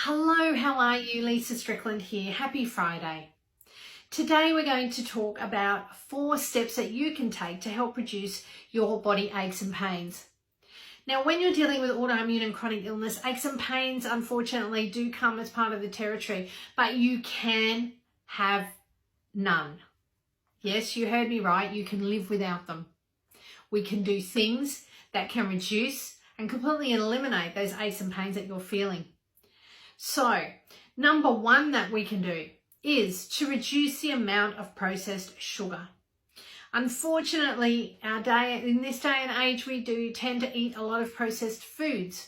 Hello, how are you? Lisa Strickland here. Happy Friday. Today we're going to talk about 4 steps that you can take to help reduce your body aches and pains. Now, when you're dealing with autoimmune and chronic illness, aches and pains unfortunately do come as part of the territory, but you can have none. Yes, you heard me right. You can live without them. We can do things that can reduce and completely eliminate those aches and pains that you're feeling. So, number 1 that we can do is to reduce the amount of processed sugar. Unfortunately, in this day and age, we do tend to eat a lot of processed foods,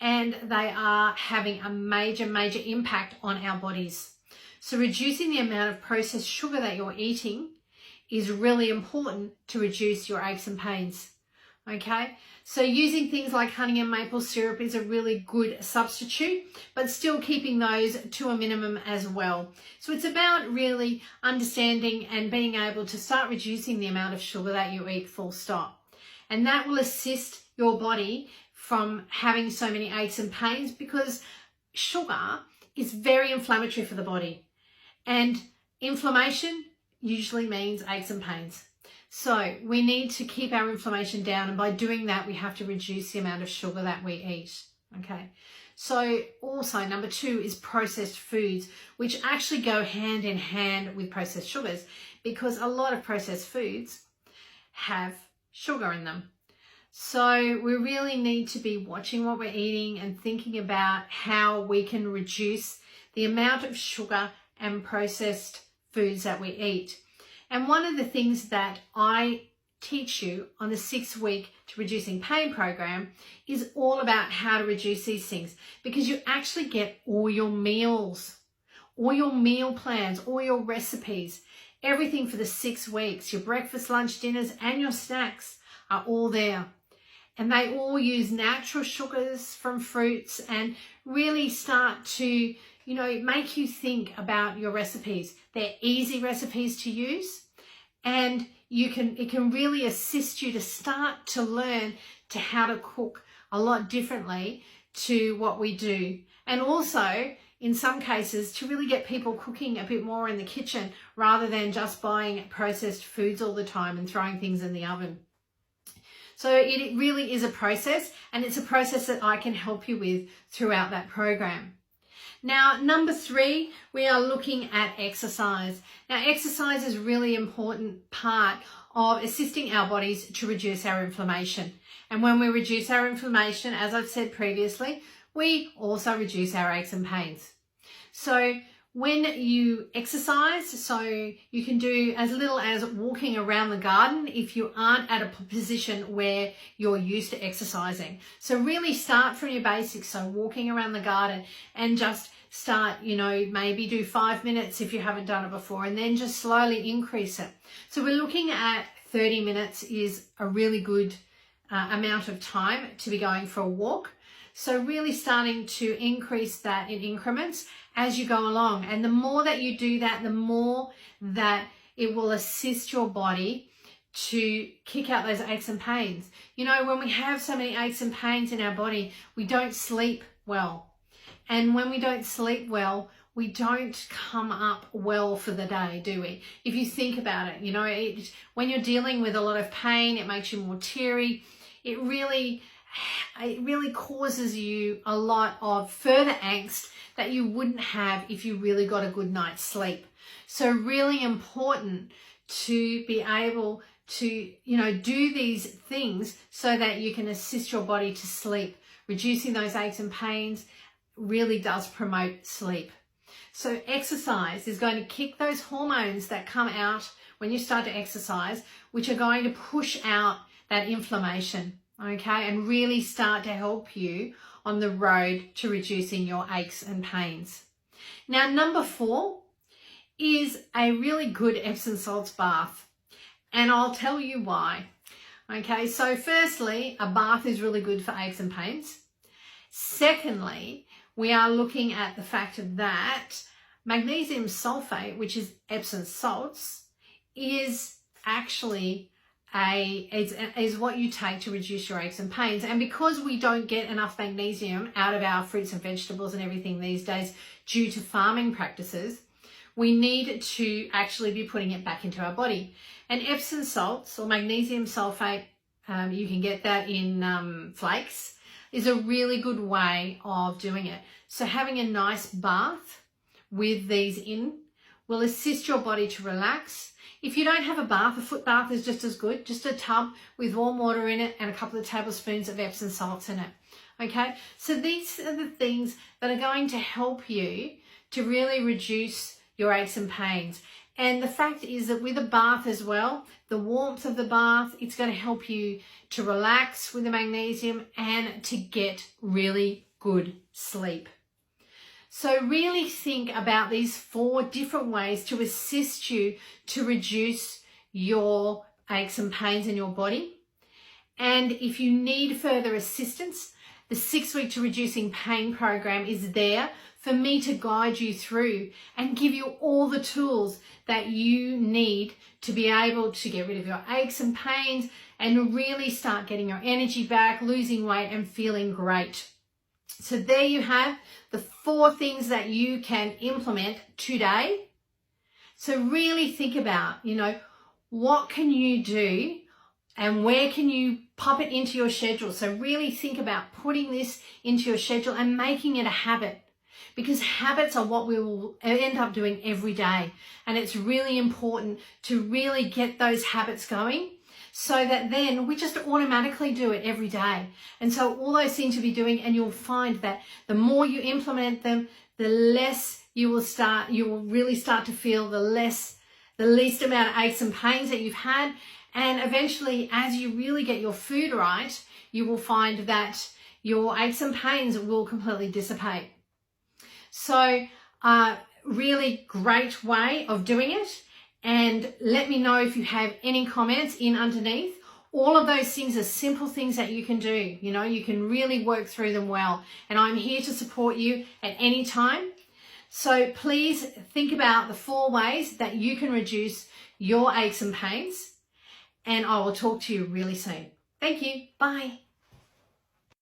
and they are having a major impact on our bodies. So reducing the amount of processed sugar that you're eating is really important to reduce your aches and pains. Okay, so using things like honey and maple syrup is a really good substitute, but still keeping those to a minimum as well. So it's about really understanding and being able to start reducing the amount of sugar that you eat, full stop. And that will assist your body from having so many aches and pains, because sugar is very inflammatory for the body. And inflammation usually means aches and pains. So we need to keep our inflammation down, and by doing that, we have to reduce the amount of sugar that we eat. Okay. So also number 2 is processed foods, which actually go hand in hand with processed sugars, because a lot of processed foods have sugar in them. So we really need to be watching what we're eating and thinking about how we can reduce the amount of sugar and processed foods that we eat. And one of the things that I teach you on the 6-week to reducing pain program is all about how to reduce these things, because you actually get all your meals, all your meal plans, all your recipes, everything for the 6 weeks, your breakfast, lunch, dinners, and your snacks are all there. And they all use natural sugars from fruits and really start to make you think about your recipes. They're easy recipes to use, and it can really assist you to start to learn to how to cook a lot differently to what we do. And also, in some cases, to really get people cooking a bit more in the kitchen rather than just buying processed foods all the time and throwing things in the oven. So it really is a process, and it's a process that I can help you with throughout that program. Now, number 3, we are looking at exercise. Now, exercise is a really important part of assisting our bodies to reduce our inflammation. And when we reduce our inflammation, as I've said previously, we also reduce our aches and pains. So when you exercise, so you can do as little as walking around the garden if you aren't at a position where you're used to exercising. So really start from your basics, so walking around the garden, and just start, maybe do 5 minutes if you haven't done it before, and then just slowly increase it. So we're looking at 30 minutes is a really good amount of time to be going for a walk. So really starting to increase that in increments as you go along. And the more that you do that, the more that it will assist your body to kick out those aches and pains. When we have so many aches and pains in our body, we don't sleep well. And when we don't sleep well, we don't come up well for the day, do we? If you think about it, when you're dealing with a lot of pain, it makes you more teary. It really causes you a lot of further angst that you wouldn't have if you really got a good night's sleep. So really important to be able to, do these things so that you can assist your body to sleep. Reducing those aches and pains really does promote sleep. So exercise is going to kick those hormones that come out when you start to exercise, which are going to push out that inflammation, okay, and really start to help you on the road to reducing your aches and pains. Now, number 4 is a really good Epsom salts bath, and I'll tell you why. Okay, so firstly, a bath is really good for aches and pains. Secondly, we are looking at the fact that magnesium sulfate, which is Epsom salts, is actually is what you take to reduce your aches and pains. And because we don't get enough magnesium out of our fruits and vegetables and everything these days due to farming practices, we need to actually be putting it back into our body. And Epsom salts or magnesium sulfate, you can get that in flakes, is a really good way of doing it. So having a nice bath with these in will assist your body to relax. If you don't have a bath, a foot bath is just as good. Just a tub with warm water in it and a couple of tablespoons of Epsom salts in it. Okay, so these are the things that are going to help you to really reduce your aches and pains. And the fact is that with a bath as well, the warmth of the bath, it's going to help you to relax with the magnesium and to get really good sleep. So really think about these 4 different ways to assist you to reduce your aches and pains in your body. And if you need further assistance, the 6-week to reducing pain program is there for me to guide you through and give you all the tools that you need to be able to get rid of your aches and pains and really start getting your energy back, losing weight and feeling great. So there you have the 4 things that you can implement today. So really think about, what can you do and where can you pop it into your schedule? So really think about putting this into your schedule and making it a habit, because habits are what we will end up doing every day. And it's really important to really get those habits going so that then we just automatically do it every day. And so all those things you'll be doing, and you'll find that the more you implement them, the less you will really start to feel the least amount of aches and pains that you've had. And eventually, as you really get your food right, you will find that your aches and pains will completely dissipate. So really great way of doing it. And let me know if you have any comments in underneath. All of those things are simple things that you can do. You can really work through them well. And I'm here to support you at any time. So please think about the 4 ways that you can reduce your aches and pains. And I will talk to you really soon. Thank you. Bye.